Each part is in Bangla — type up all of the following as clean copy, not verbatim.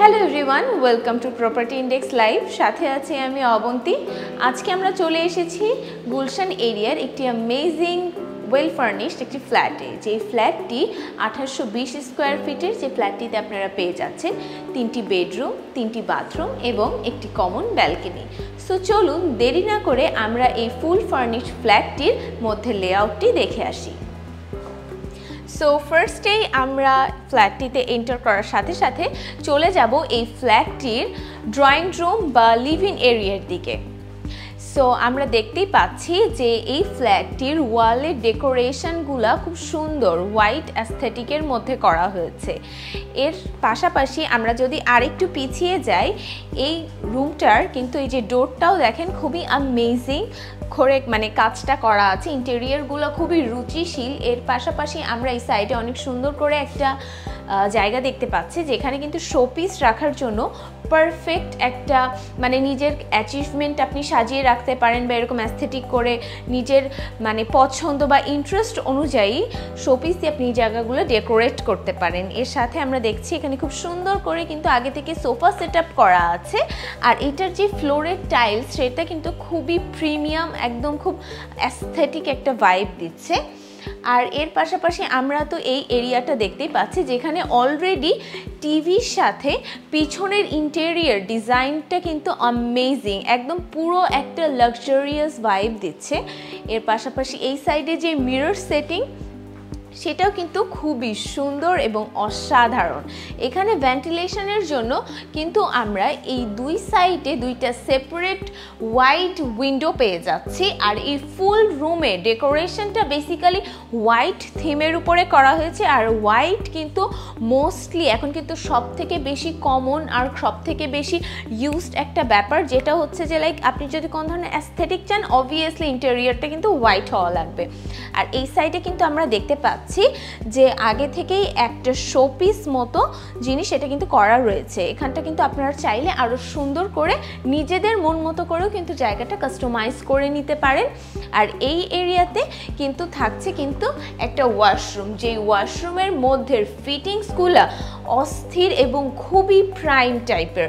Hello everyone, welcome to property index live. সাথে আছে আমি অবন্তী। আজকে আমরা চলে এসেছি গুলশান এরিয়ার একটি অ্যামেজিং ওয়েল ফার্নিশড একটি ফ্ল্যাটে। যে ফ্ল্যাটটি 1820 স্কোয়ার ফিটের। যে ফ্ল্যাটটিতে আপনারা পেয়ে যাচ্ছেন 3টি বেডরুম, 3টি বাথরুম এবং একটি কমন ব্যালকনি। সো চলুন দেরি না করে আমরা এই ফুল ফার্নিশড ফ্ল্যাটটির মধ্যে লেআউটটি দেখে আসি। সো ফার্স্টেই আমরা ফ্ল্যাটটিতে এন্টার করার সাথে সাথে চলে যাব এই ফ্ল্যাটটির ড্রয়িং রুম বা লিভিং এরিয়ার দিকে। সো আমরা দেখতেই পাচ্ছি যে এই ফ্ল্যাটটির ওয়ালের ডেকোরেশনগুলো খুব সুন্দর হোয়াইট অ্যাস্থেটিকের মধ্যে করা হয়েছে। এর পাশাপাশি আমরা যদি আরেকটু পিছিয়ে যাই, এই রুমটার কিন্তু এই যে ডোরটাও দেখেন খুবই অ্যামেজিং করে কাজটা করা আছে। ইন্টেরিয়রগুলো খুবই রুচিশীল। এর পাশাপাশি আমরা এই সাইডে অনেক সুন্দর করে একটা জায়গা দেখতে পাচ্ছি যেখানে কিন্তু শোপিস রাখার জন্য পারফেক্ট একটা নিজের অ্যাচিভমেন্ট আপনি সাজিয়ে রাখতে পারেন বা এরকম অ্যাস্থেটিক করে নিজের পছন্দ বা ইন্টারেস্ট অনুযায়ী শোপিস দিয়ে আপনি এই জায়গাগুলো ডেকোরেট করতে পারেন। এর সাথে আমরা দেখছি এখানে খুব সুন্দর করে কিন্তু আগে থেকে সোফা সেট আপ করা আছে। আর এটার যে ফ্লোরের টাইলস সেটা কিন্তু খুবই প্রিমিয়াম, একদম খুব অ্যাস্থেটিক একটা ভাইব দিচ্ছে। আর এর পাশাপাশি আমরা তো এই এরিয়াটা দেখতেই পাচ্ছি যেখানে অলরেডি টিভির সাথে পিছনের ইন্টেরিয়র ডিজাইনটা কিন্তু অ্যামেজিং, একদম পুরো একটা লাক্সারিয়াস ভাইব দিচ্ছে। এর পাশাপাশি এই সাইডে যে মিরর সেটিং সেটাও কিন্তু খুবই সুন্দর এবং অসাধারণ। এখানে ভেন্টিলেশনের জন্য কিন্তু আমরা এই দুই সাইডে দুইটা সেপারেট ওয়াইড উইন্ডো পেয়ে যাচ্ছি। আর এই ফুল রুমে ডেকোরেশনটা বেসিক্যালি হোয়াইট থিমের উপরে করা হয়েছে। আর হোয়াইট কিন্তু মোস্টলি এখন কিন্তু সব থেকে বেশি কমন আর সব থেকে বেশি ইউজড একটা ব্যাপার, যেটা হচ্ছে যে আপনি যদি কোন ধরনের অ্যাস্থেটিক চান অবভিয়াসলি ইন্টেরিয়রটা কিন্তু হোয়াইট হওয়া লাগবে। আর এই সাইডে কিন্তু আমরা দেখতে পাচ্ছি যে আগে থেকেই একটা শোপিস মতো জিনিস এটা কিন্তু করা রয়েছে। এখানটা কিন্তু আপনারা চাইলে আরো সুন্দর করে নিজেদের মন মতো করেও কিন্তু জায়গাটা কাস্টমাইজ করে নিতে পারেন। আর এই এরিয়াতে কিন্তু থাকছে কিন্তু একটা ওয়াশরুম, যে ওয়াশরুমের মধ্যে ফিটিংসগুলো অস্থির এবং খুবই প্রাইম টাইপের।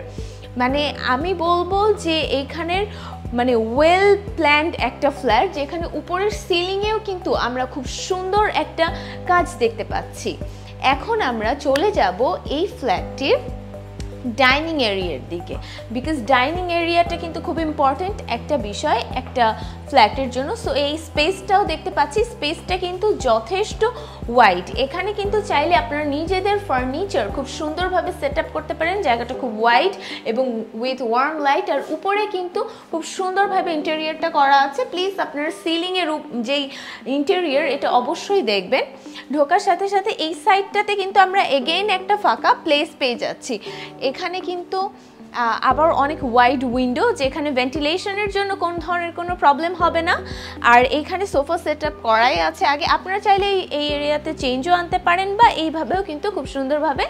আমি বলবো যে এইখানের ওয়েল প্ল্যান্ড একটা ফ্ল্যাট, যেখানে উপরের সিলিংয়েও কিন্তু আমরা খুব সুন্দর একটা কাজ দেখতে পাচ্ছি। এখন আমরা চলে যাব এই ফ্ল্যাটটির ডাইনিং এরিয়ার দিকে, বিকজ ডাইনিং এরিয়াটা কিন্তু খুব ইম্পর্টেন্ট একটা বিষয় একটা ফ্ল্যাটের জন্য। সো এই স্পেসটাও দেখতে পাচ্ছি, স্পেসটা কিন্তু যথেষ্ট ওয়াইড। এখানে কিন্তু চাইলে আপনারা নিজেদের ফার্নিচার খুব সুন্দরভাবে সেট আপ করতে পারেন। জায়গাটা খুব ওয়াইড এবং উইথ ওয়ার্ম লাইট। আর উপরে কিন্তু খুব সুন্দরভাবে ইন্টেরিয়রটা করা আছে। প্লিজ আপনারা সিলিংয়ের যেই ইন্টেরিয়র এটা অবশ্যই দেখবেন। ঢোকার সাথে সাথে এই সাইডটাতে কিন্তু আমরা এগেইন একটা ফাঁকা প্লেস পেয়ে যাচ্ছি। এখানে কিন্তু আবার অনেক ওয়াইড উইন্ডো, যেখানে ভেন্টিলেশনের জন্য কোন ধরনের কোনো প্রবলেম হবে না। আর এইখানে সোফা সেট আপ করাই আছে আগে। আপনারা চাইলে এই এরিয়াতে চেঞ্জও আনতে পারেন বা এইভাবেও কিন্তু খুব সুন্দরভাবে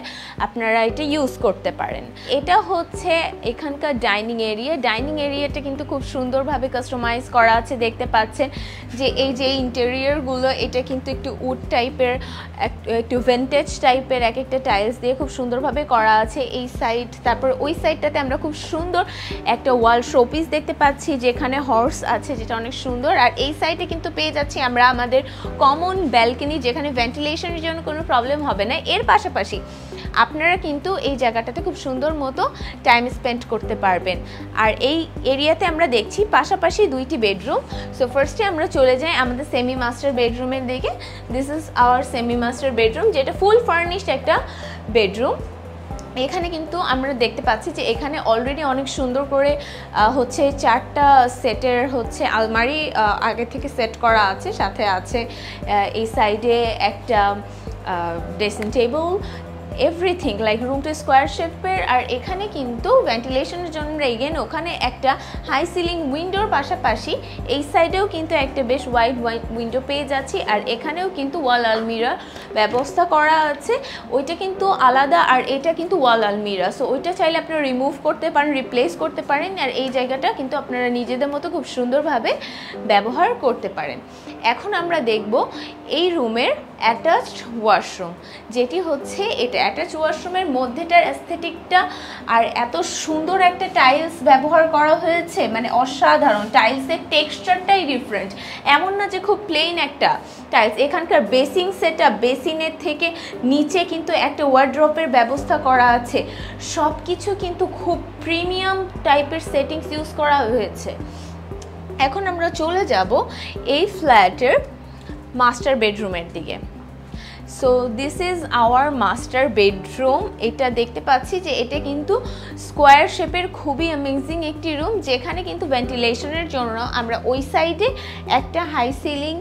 আপনারা এটা ইউজ করতে পারেন। এটা হচ্ছে এখানকার ডাইনিং এরিয়া। ডাইনিং এরিয়াটা কিন্তু খুব সুন্দরভাবে কাস্টমাইজ করা আছে। দেখতে পাচ্ছেন যে এই যে ইন্টেরিয়রগুলো এটা কিন্তু একটু উড টাইপের, একটু ভিন্টেজ টাইপের এক একটা টাইলস দিয়ে খুব সুন্দরভাবে করা আছে এই সাইড। তারপর ওই সাইডটা আমরা খুব সুন্দর একটা ওয়াল শোপিস দেখতে পাচ্ছি যেখানে হর্স আছে, যেটা অনেক সুন্দর। আর এই সাইডে কিন্তু পেয়ে যাচ্ছি আমরা আমাদের কমন ব্যালকনি, যেখানে ভেন্টিলেশনের জন্য কোনো প্রবলেম হবে না। এর পাশাপাশি আপনারা কিন্তু এই জায়গাটাতে খুব সুন্দর মতো টাইম স্পেন্ড করতে পারবেন। আর এই এরিয়াতে আমরা দেখছি পাশাপাশি দুইটি বেডরুম। সো ফার্স্টে আমরা চলে যাই আমাদের সেমি মাস্টার বেডরুমের দিকে। This is our semi master bedroom, যেটা ফুল ফার্নিশড একটা বেডরুম। এখানে কিন্তু আমরা দেখতে পাচ্ছি যে এখানে অলরেডি অনেক সুন্দর করে হচ্ছে 4টা সেটের আলমারি আগে থেকে সেট করা আছে। সাথে আছে এই সাইডে একটা ড্রেসিং টেবিল, এভরিথিং রুমটা স্কোয়ার শেপের। আর এখানে কিন্তু ভেন্টিলেশনের জন্য এগেন ওখানে একটা হাই সিলিং উইন্ডোর পাশাপাশি এই সাইডেও কিন্তু একটা বেশ ওয়াইড উইন্ডো পেয়ে যাচ্ছি। আর এখানেও কিন্তু ওয়াল আলমিরার ব্যবস্থা করা আছে, ওইটা কিন্তু আলাদা আর এটা কিন্তু ওয়াল আলমিরা। সো ওইটা চাইলে আপনারা রিমুভ করতে পারেন, রিপ্লেস করতে পারেন। আর এই জায়গাটা কিন্তু আপনারা নিজেদের মতো খুব সুন্দরভাবে ব্যবহার করতে পারেন। এখন আমরা দেখব এই রুমের অ্যাটাচড ওয়াশরুম, যেটি হচ্ছে এটা অ্যাটাচড ওয়াশরুমের মধ্যেটার অ্যাস্থেটিকটা আর এত সুন্দর একটা টাইলস ব্যবহার করা হয়েছে, মানে অসাধারণ। টাইলসের টেক্সচারটাই ডিফারেন্ট, এমন না যে খুব প্লেন একটা টাইলস। এখানকার বেসিং সেটআপ, বেসিনের থেকে নিচে কিন্তু একটা ওয়ার্ড্রপের ব্যবস্থা করা আছে। সব কিছু কিন্তু খুব প্রিমিয়াম টাইপের সেটিংস ইউজ করা হয়েছে। এখন আমরা চলে যাব এই ফ্ল্যাটের মাস্টার বেডরুমের দিকে। So this is our master bedroom. এটা দেখতে পাচ্ছি যে এটা কিন্তু স্কোয়ার শেপের, খুবই অ্যামেজিং একটি রুম, যেখানে কিন্তু ভেন্টিলেশনের জন্য আমরা ওই সাইডে একটা হাই সিলিং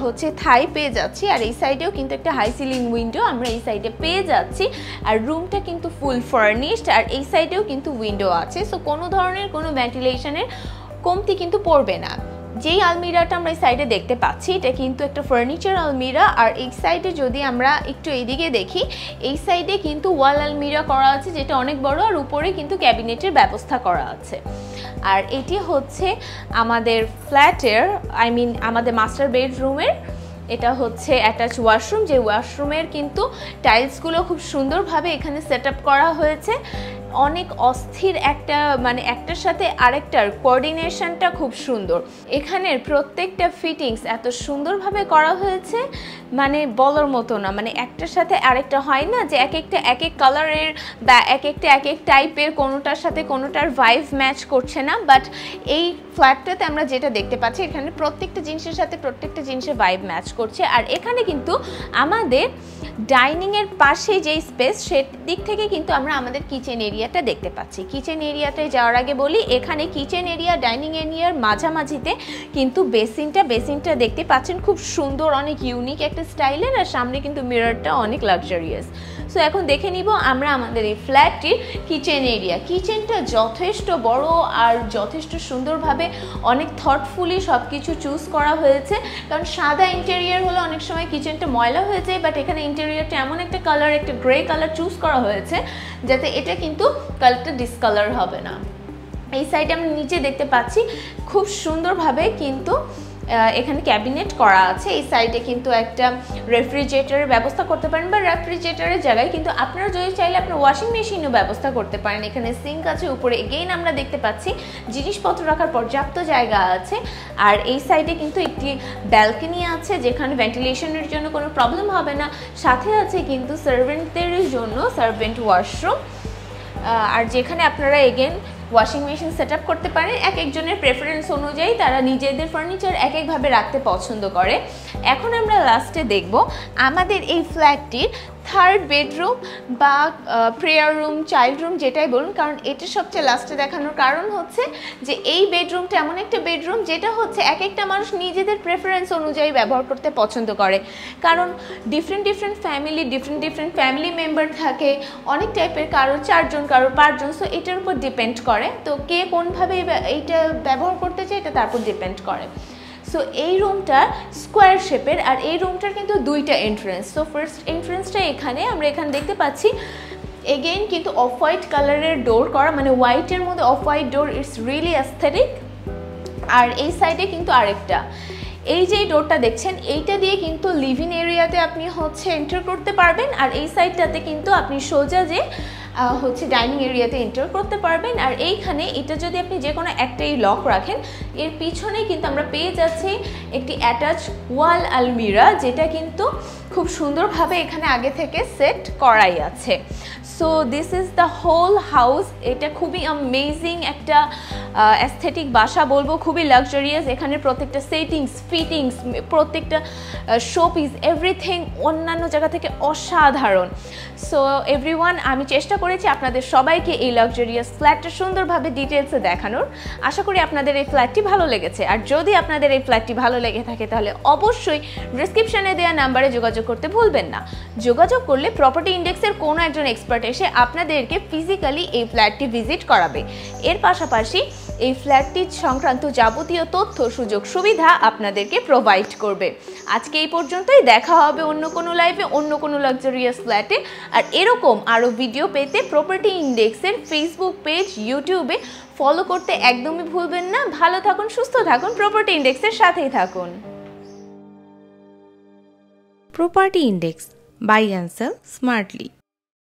হচ্ছে থাই পেয়ে যাচ্ছি, আর এই সাইডেও কিন্তু একটা হাই সিলিং উইন্ডো আমরা এই সাইডে পেয়ে যাচ্ছি। আর রুমটা কিন্তু ফুল ফার্নিশড, আর এই সাইডেও কিন্তু উইন্ডো আছে। সো কোনো ধরনের কোনো ভেন্টিলেশনের কমতি কিন্তু পড়বে না। যেই আলমিরাটা আমরা এই সাইডে দেখতে পাচ্ছি এটা কিন্তু একটা ফার্নিচার আলমিরা, আর এই সাইডে যদি আমরা একটু এইদিকে দেখি, এই সাইডে কিন্তু ওয়াল আলমিরা করা আছে যেটা অনেক বড়, আর উপরে কিন্তু ক্যাবিনেটের ব্যবস্থা করা আছে। আর এটি হচ্ছে আমাদের ফ্ল্যাটের, আমাদের মাস্টার বেডরুমের এটা হচ্ছে অ্যাটাচ ওয়াশরুম, যে ওয়াশরুমের কিন্তু টাইলসগুলো খুব সুন্দরভাবে এখানে সেট আপ করা হয়েছে। অনেক অস্থির একটা, মানে একটার সাথে আরেকটার কোঅর্ডিনেশনটা খুব সুন্দর। এখানের প্রত্যেকটা ফিটিংস এত সুন্দরভাবে করা হয়েছে, মানে বলার মতো না। মানে একটার সাথে আরেকটা হয় না যে এক একটা এক এক কালারের বা এক একটা এক এক টাইপের, কোনোটার সাথে কোনোটার ভাইব ম্যাচ করছে না। বাট এই ফ্ল্যাটটাতে আমরা যেটা দেখতে পাচ্ছি এখানে প্রত্যেকটা জিনিসের সাথে প্রত্যেকটা জিনিসের ভাইব ম্যাচ করছে। আর এখানে কিন্তু আমাদের ডাইনিংয়ের পাশে যেই স্পেস, সেদিক থেকে কিন্তু আমরা আমাদের কিচেন এরিয়াটা দেখতে পাচ্ছি। কিচেন এরিয়াটায় যাওয়ার আগে বলি, এখানে কিচেন এরিয়া ডাইনিং এরিয়ার মাঝামাঝিতে কিন্তু বেসিনটা দেখতে পাচ্ছেন খুব সুন্দর, অনেক ইউনিক একটা স্টাইলের, আর সামনে কিন্তু মিররটা অনেক লাক্সারিয়াস। সো এখন দেখে নিব আমরা আমাদের এই ফ্ল্যাটটির কিচেন এরিয়া। কিচেনটা যথেষ্ট বড় আর যথেষ্ট সুন্দরভাবে অনেক থটফুলি সব কিছু চুজ করা হয়েছে, কারণ সাদা ইন্টেরিয়ার হলে অনেক সময় কিচেনটা ময়লা হয়ে যায়, বাট এখানে ইন্টেরিয়ারটা এমন একটা কালার, একটা গ্রে কালার চুজ করা হয়েছে যাতে এটা কিন্তু কালারটা ডিসকালার হবে না। এই সাইডে আমরা নিচে দেখতে পাচ্ছি খুব সুন্দরভাবে কিন্তু এখানে ক্যাবিনেট করা আছে। এই সাইডে কিন্তু একটা রেফ্রিজারেটরের ব্যবস্থা করতে পারেন, বা রেফ্রিজারেটরের জায়গায় কিন্তু আপনারা যদি চাইলে আপনার ওয়াশিং মেশিনও ব্যবস্থা করতে পারেন। এখানে সিঙ্ক আছে, উপরে এগেইন আমরা দেখতে পাচ্ছি জিনিসপত্র রাখার পর্যাপ্ত জায়গা আছে। আর এই সাইডে কিন্তু একটি ব্যালকনি আছে, যেখানে ভেন্টিলেশনের জন্য কোনো প্রবলেম হবে না। সাথে আছে কিন্তু সার্ভেন্টদের জন্য সার্ভেন্ট ওয়াশরুম, আর যেখানে আপনারা again washing machine set up করতে পারেন। এক একজনের প্রেফারেন্স অনুযায়ী তারা নিজেদের ফার্নিচার এক একভাবে রাখতে পছন্দ করে। এখন আমরা লাস্টে দেখব আমাদের এই ফ্ল্যাটটির থার্ড বেডরুম বা প্রেয়ার রুম, চাইল্ড রুম, যেটাই বলুন, কারণ এটা সবচেয়ে লাস্টে দেখানোর কারণ হচ্ছে যে এই বেডরুমটা এমন একটা বেডরুম যেটা হচ্ছে এক একটা মানুষ নিজেদের প্রেফারেন্স অনুযায়ী ব্যবহার করতে পছন্দ করে। কারণ ডিফারেন্ট ফ্যামিলি মেম্বার থাকে, অনেক টাইপের, কারো 4 জন, কারো 5 জন। সো এটার উপর ডিপেন্ড করে, তো কে কোনভাবে এইটা ব্যবহার করতে চায় এটা তার উপর ডিপেন্ড করে। সো এই রুমটা স্কোয়ার শেপের, আর এই রুমটার কিন্তু দুইটা এন্ট্রেন্স। সো ফার্স্ট এন্ট্রেন্সটা আমরা এখানে দেখতে পাচ্ছি এগেইন কিন্তু অফ হোয়াইট কালারের ডোর করা, মানে হোয়াইটের মধ্যে off white door, it's really aesthetic. আর এই সাইডে কিন্তু আরেকটা, এই যে ডোরটা দেখছেন এইটা দিয়ে কিন্তু লিভিং এরিয়াতে আপনি হচ্ছে এন্টার করতে পারবেন, আর এই সাইডটাতে কিন্তু আপনি সোজা যে হচ্ছে ডাইনিং এরিয়াতে এন্টার করতে পারবেন। আর এইখানে এটা যদি আপনি যে কোনো একটাই লক রাখেন, এর পিছনে কিন্তু আমরা পেয়ে যাচ্ছি একটি অ্যাটাচ ওয়াল আলমিরা, যেটা কিন্তু খুব সুন্দরভাবে এখানে আগে থেকে সেট করাই আছে। So this is the whole house. এটা খুবই অ্যামেজিং একটা অ্যাস্থেটিক বাসা বলবো, খুবই লাক্সারিয়াস। এখানে প্রত্যেকটা সেটিংস, ফিটিংস, প্রত্যেকটা শোপিস, এভরিথিং অন্যান্য জায়গা থেকে অসাধারণ। সো এভরিওয়ান, আমি চেষ্টা করেছি আপনাদের সবাইকে এই লাক্সারিয়াস ফ্ল্যাটটা সুন্দরভাবে ডিটেলসে দেখানোর। আশা করি আপনাদের এই ফ্ল্যাটটি ভালো লেগেছে। আর যদি আপনাদের এই ফ্ল্যাটটি ভালো লেগে থাকে তাহলে অবশ্যই ডিসক্রিপশনে দেওয়া নাম্বারে যোগাযোগ করতে ভুলবেন না। যোগাযোগ করলে প্রপার্টি ইন্ডেক্সের কোনো একজন এক্সপার্ট এসে আপনাদেরকে ফিজিক্যালি এই ফ্ল্যাটটি ভিজিট করাবে। এর পাশাপাশি এই ফ্ল্যাটটি সংক্রান্ত যাবতীয় তথ্য, সুযোগ সুবিধা আপনাদেরকে প্রোভাইড করবে। আজকে এই পর্যন্তই, দেখা হবে অন্য কোনো লাইভে, অন্য কোনো লাক্সারিয়াস ফ্ল্যাটে। আর এরকম আরও ভিডিও পেতে প্রপার্টি ইন্ডেক্সের ফেসবুক পেজ, ইউটিউবে ফলো করতে একদমই ভুলবেন না। ভালো থাকুন, সুস্থ থাকুন, প্রপার্টি ইন্ডেক্সের সাথেই থাকুন। Property Index. Buy and sell smartly.